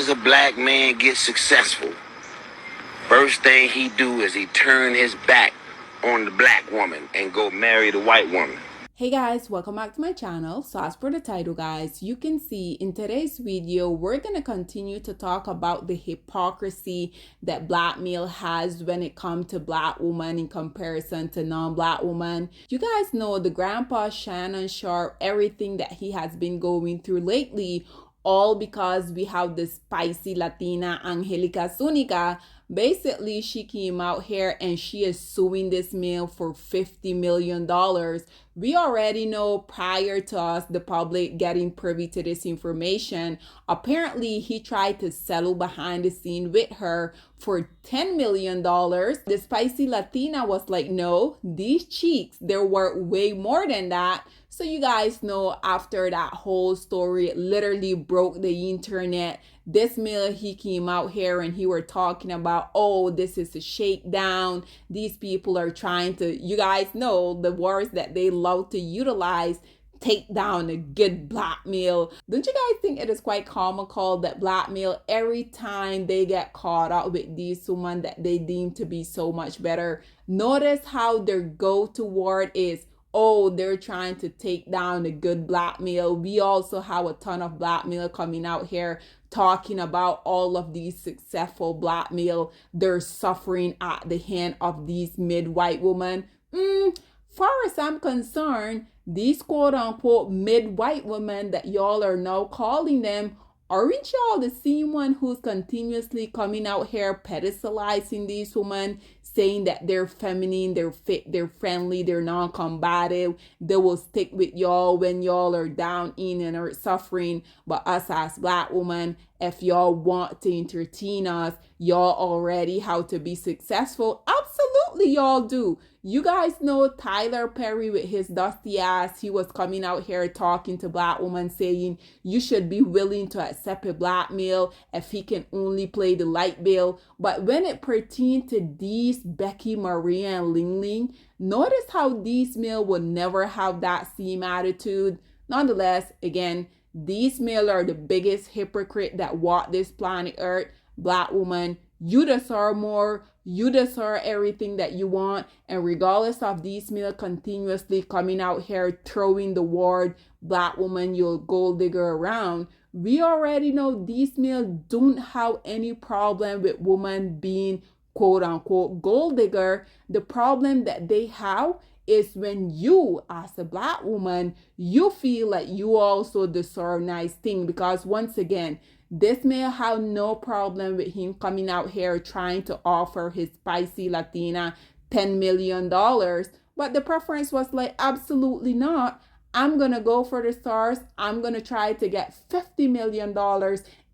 as a black man gets successful, first thing he do is he turn his back on the black woman and go marry the white woman. Hey guys, welcome back to my channel. So as per the title guys, you can see in today's video, we're going to continue to talk about the hypocrisy that black male has when it comes to black woman in comparison to non-black woman. You guys know the grandpa Shannon Sharp, everything that he has been going through lately, all because we have the spicy Latina Angelica Zuniga. Basically, she came out here and she is suing this male for $50 million. We already know prior to us, the public getting privy to this information, apparently he tried to settle behind the scene with her for $10 million. The spicy Latina was like, no, these cheeks, they're worth way more than that. So you guys know after that whole story, it literally broke the internet. This male, he came out here and he were talking about, oh, this is a shakedown. These people are trying to, you guys know the words that they love to utilize, take down a good black male. Don't you guys think it is quite comical that black male, every time they get caught up with these women that they deem to be so much better, notice how their go-to word is, oh, they're trying to take down a good black male. We also have a ton of black male coming out here talking about all of these successful black male. They're suffering at the hand of these mid-white women. Far as I'm concerned, these quote-unquote mid-white women that y'all are now calling them, aren't y'all the same one who's continuously coming out here pedestalizing these women, saying that they're feminine, they're fit, they're friendly, they're non-combative, they will stick with y'all when y'all are down in and are suffering, but us as black women, if y'all want to entertain us, y'all already how to be successful? Absolutely y'all do. You guys know Tyler Perry with his dusty ass, he was coming out here talking to black women saying you should be willing to accept a black male if he can only play the light bill. But when it pertains to these Becky, Maria, and Ling Ling, notice how these male will never have that same attitude. Nonetheless, again, these male are the biggest hypocrite that walk this planet Earth. Black woman, you deserve more. You deserve everything that you want. And regardless of these male continuously coming out here throwing the word black woman, you're gold digger around, we already know these male don't have any problem with women being quote unquote gold digger. The problem that they have is when you as a black woman, you feel like you also deserve nice thing, because once again, this male have no problem with him coming out here trying to offer his spicy Latina $10 million. But the preference was like, absolutely not. I'm going to go for the stars. I'm going to try to get $50 million.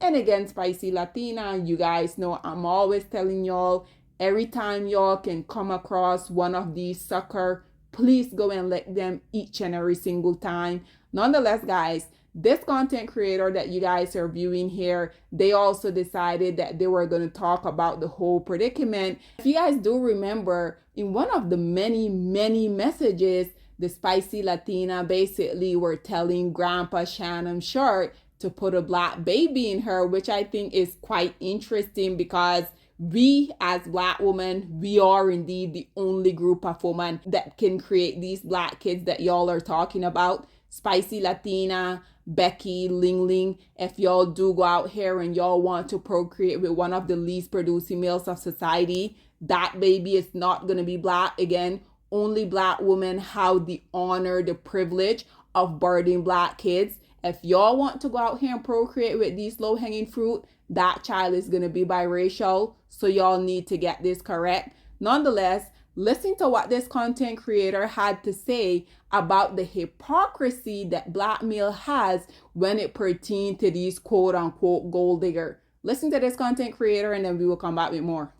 And again, spicy Latina, you guys know I'm always telling y'all, every time y'all can come across one of these sucker, please go and let them each and every single time. Nonetheless, guys, this content creator that you guys are viewing here, they also decided that they were going to talk about the whole predicament. If you guys do remember, in one of the many messages, the spicy Latina basically were telling Grandpa Shannon Sharp to put a black baby in her, which I think is quite interesting, because we as black women, we are indeed the only group of women that can create these black kids that y'all are talking about. Spicy Latina, Becky, Ling Ling, if y'all do go out here and y'all want to procreate with one of the least producing males of society, that baby is not going to be black. Again, only black women have the honor, the privilege of birthing black kids. If y'all want to go out here and procreate with these low-hanging fruit, that child is going to be biracial. So y'all need to get this correct. Nonetheless, listen to what this content creator had to say about the hypocrisy that black male has when it pertains to these quote unquote gold digger. Listen to this content creator and then we will come back with more.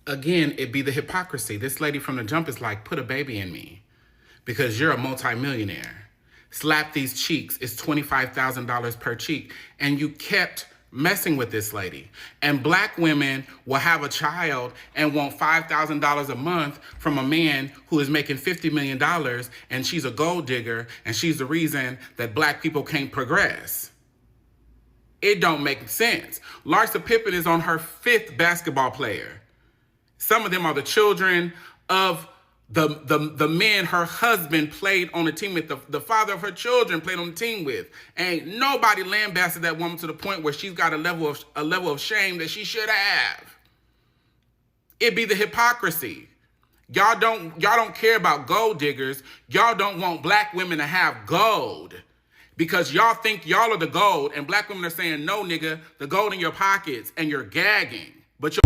Again, it'd be the hypocrisy. This lady from the jump is like, put a baby in me because you're a multimillionaire. Slap these cheeks. It's $25,000 per cheek. And you kept messing with this lady. And black women will have a child and want $5,000 a month from a man who is making $50 million, and she's a gold digger, and she's the reason that black people can't progress. It don't make sense. Larsa Pippen is on her 5th basketball player. Some of them are the children of the men her husband played on the team with, the father of her children played on the team with. Ain't nobody lambasted that woman to the point where she's got a level of shame that she should have. It be the hypocrisy. Y'all don't care about gold diggers. Y'all don't want black women to have gold. Because y'all think y'all are the gold, and black women are saying, no, nigga, the gold in your pockets, and you're gagging. But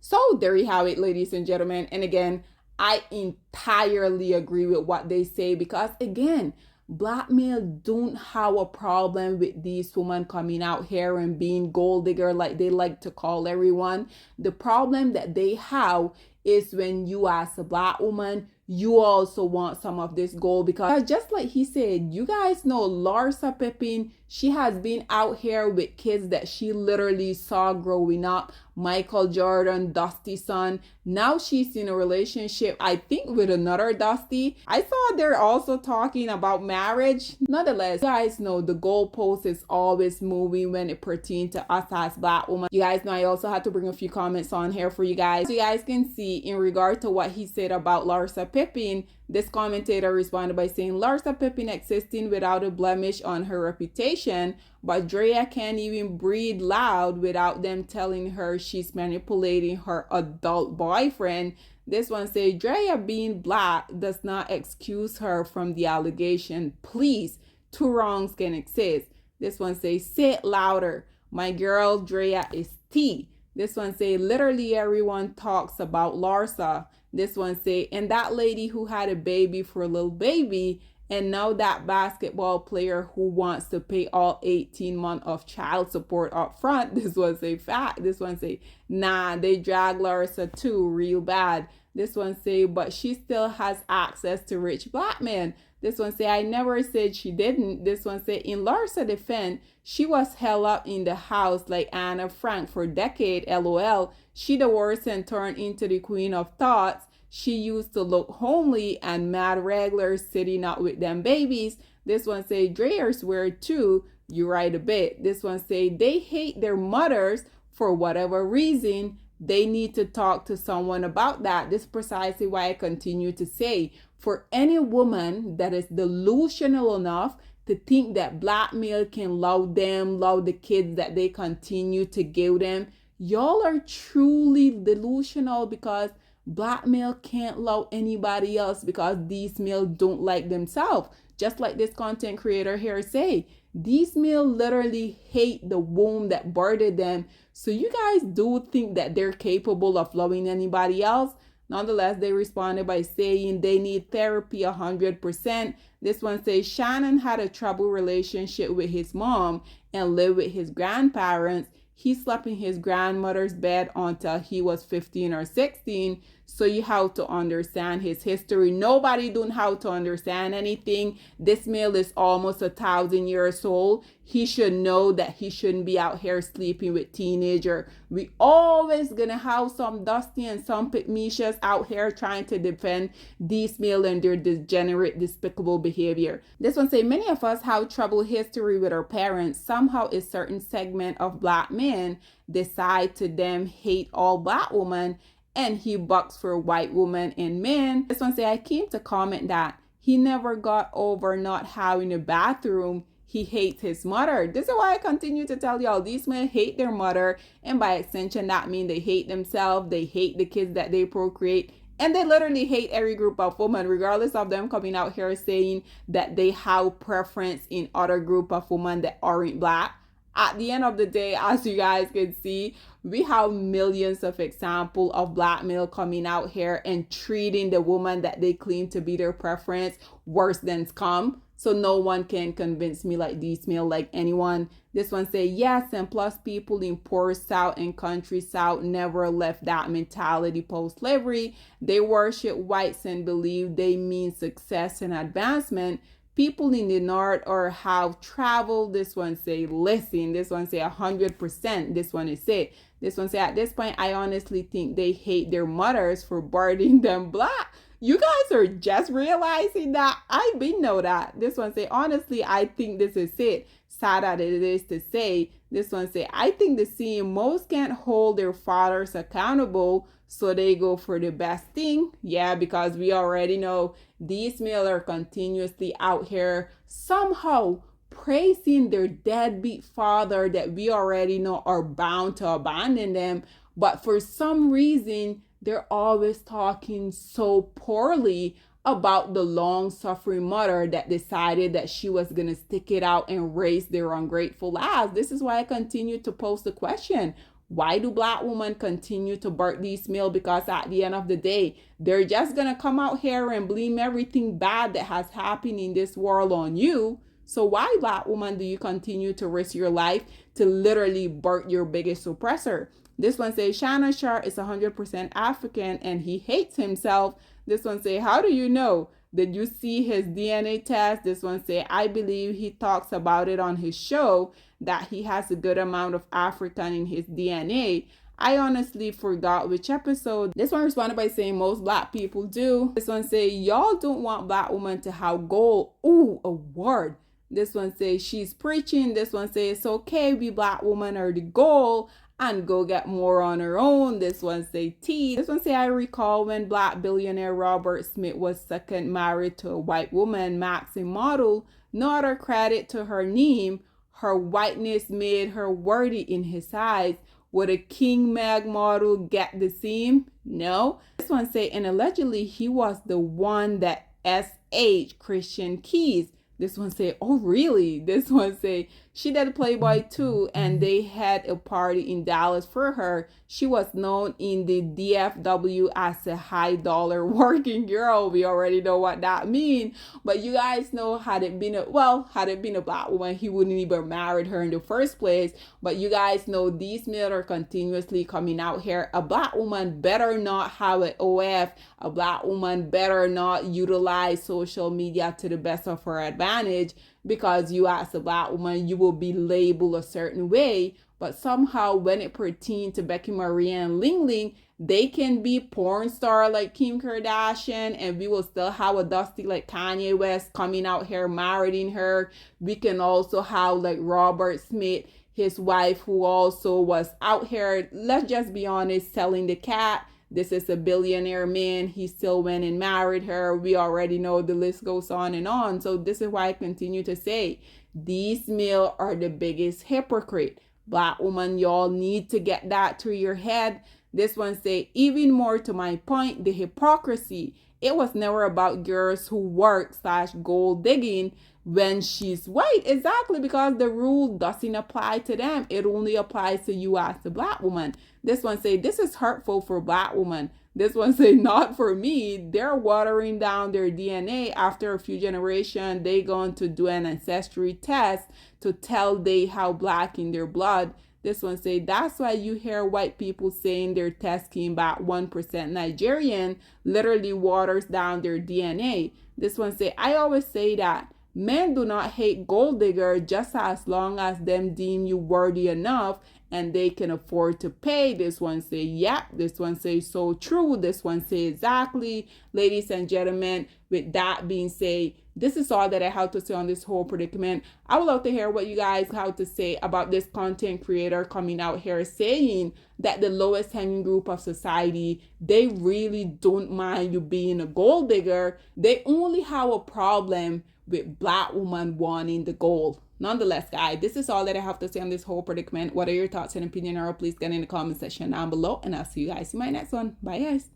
So there you have it, ladies and gentlemen. And again, I entirely agree with what they say because, again, black male don't have a problem with these women coming out here and being gold digger like they like to call everyone. The problem that they have is when you as a black woman, you also want some of this gold because just like he said, you guys know Larsa Pippen, she has been out here with kids that she literally saw growing up. Michael Jordan, Dusty's son. Now she's in a relationship, I think, with another Dusty. I saw they're also talking about marriage. Nonetheless, you guys know the goalpost is always moving when it pertains to us as black women. You guys know I also had to bring a few comments on here for you guys. So you guys can see in regard to what he said about Larsa Pippen, this commentator responded by saying, Larsa Pippen existing without a blemish on her reputation, but Drea can't even breathe loud without them telling her she's manipulating her adult boyfriend. This one say, Drea being black does not excuse her from the allegation. Please, two wrongs can exist. This one say, say it louder. My girl Drea is T. This one say, literally everyone talks about Larsa. This one say, and that lady who had a baby for a little baby, and now that basketball player who wants to pay all 18 months of child support up front. This one say, fact. This one say, nah, they drag Larsa too real bad. This one say, but she still has access to rich black men. This one say, I never said she didn't. This one say, in Larsa defense, she was held up in the house like Anna Frank for decade, lol. She divorced and turned into the queen of thoughts. She used to look homely and mad regular sitting out with them babies. This one say, Drea's weird too. You right a bit. This one say, they hate their mothers for whatever reason. They need to talk to someone about that. This is precisely why I continue to say, for any woman that is delusional enough to think that black male can love them, love the kids that they continue to give them, y'all are truly delusional because black male can't love anybody else because these males don't like themselves. Just like this content creator here say, these males literally hate the womb that birthed them. So you guys do think that they're capable of loving anybody else? Nonetheless, they responded by saying they need therapy 100%. This one says Shannon had a troubled relationship with his mom and lived with his grandparents. He slept in his grandmother's bed until he was 15 or 16. So you have to understand his history. Nobody don't have to understand anything. This male is almost 1,000 years old. He should know that he shouldn't be out here sleeping with teenager. We always gonna have some Dusty and some Pygmishas out here trying to defend these male and their degenerate, despicable behavior. This one say, many of us have troubled history with our parents. Somehow a certain segment of black men decide to them hate all black women, and he bucks for white women and men. This one say, I came to comment that he never got over not having a bathroom. He hates his mother. This is why I continue to tell y'all, these men hate their mother, and by extension that means they hate themselves, they hate the kids that they procreate, and they literally hate every group of women, regardless of them coming out here saying that they have preference in other group of women that aren't black. At the end of the day, as you guys can see, we have millions of examples of black male coming out here and treating the woman that they claim to be their preference worse than scum. So no one can convince me like these male like anyone. This one say, yes, and plus people in poor South and country South never left that mentality post-slavery. They worship whites and believe they mean success and advancement. People in the North or have traveled. This one say, listen. This one say 100%. This one is it. This one say, at this point, I honestly think they hate their mothers for birthing them black. You guys are just realizing that. I been know that. This one say, honestly, I think this is it. Sad that it is to say. This one say, I think the scene most can't hold their fathers accountable, so they go for the best thing. Yeah, because we already know these males are continuously out here somehow praising their deadbeat father that we already know are bound to abandon them. But for some reason, they're always talking so poorly about the long suffering mother that decided that she was going to stick it out and raise their ungrateful ass. This is why I continue to post the question. Why do black women continue to birth these males? Because at the end of the day, they're just going to come out here and blame everything bad that has happened in this world on you. So why, black woman, do you continue to risk your life to literally birth your biggest oppressor? This one says, Shannon Sharp is 100% African and he hates himself. This one say, how do you know? Did you see his DNA test? This one say, I believe he talks about it on his show that he has a good amount of African in his DNA. I honestly forgot which episode. This one responded by saying most black people do. This one say, y'all don't want black women to have gold. Ooh, a word. This one say, she's preaching. This one say, it's okay, we black women are the goal and go get more on her own. This one say T. This one say, I recall when black billionaire Robert Smith was second married to a white woman, Maxine model. No other credit to her name. Her whiteness made her worthy in his eyes. Would a King Mag model get the same? No. This one say, and allegedly he was the one that SH Christian Keys. This one say, oh really? This one say, she did Playboy too, and they had a party in Dallas for her. She was known in the DFW as a high dollar working girl. We already know what that means. But you guys know, had it been a black woman, he wouldn't even married her in the first place. But you guys know these men are continuously coming out here. A black woman better not have an OF. A black woman better not utilize social media to the best of her advantage, because you as a black woman, you will be labeled a certain way. But somehow when it pertains to Becky Marie and Ling Ling, they can be porn star like Kim Kardashian, and we will still have a Dusty like Kanye West coming out here marrying her. We can also have like Robert Smith, his wife, who also was out here, let's just be honest, selling the cat. This is a billionaire man. He still went and married her. We already know the list goes on and on. So this is why I continue to say these males are the biggest hypocrite. Black woman, y'all need to get that through your head. This one say, even more to my point, the hypocrisy. It was never about girls who work / gold digging when she's white. Exactly, because the rule doesn't apply to them. It only applies to you as a black woman. This one say, this is hurtful for black women. This one say, not for me. They're watering down their DNA. After a few generations, they going to do an ancestry test to tell they how black in their blood. This one say, that's why you hear white people saying their test came back 1% Nigerian, literally waters down their DNA. This one say, I always say that men do not hate gold digger just as long as them deem you worthy enough and they can afford to pay. This one say, yep. This one say, so true. This one say, exactly. Ladies and gentlemen, with that being said, this is all that I have to say on this whole predicament. I would love to hear what you guys have to say about this content creator coming out here saying that the lowest hanging group of society, they really don't mind you being a gold digger. They only have a problem with black women wanting the gold. Nonetheless, guys, this is all that I have to say on this whole predicament. What are your thoughts and opinion? Or please get in the comment section down below, and I'll see you guys in my next one. Bye, guys.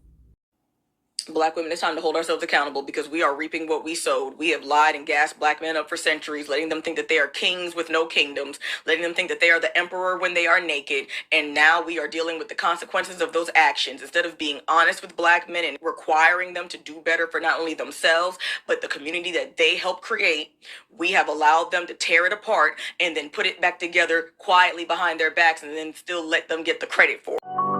Black women, it's time to hold ourselves accountable because we are reaping what we sowed. We have lied and gassed black men up for centuries, letting them think that they are kings with no kingdoms, letting them think that they are the emperor when they are naked. And now we are dealing with the consequences of those actions. Instead of being honest with black men and requiring them to do better for not only themselves, but the community that they help create, we have allowed them to tear it apart and then put it back together quietly behind their backs and then still let them get the credit for it.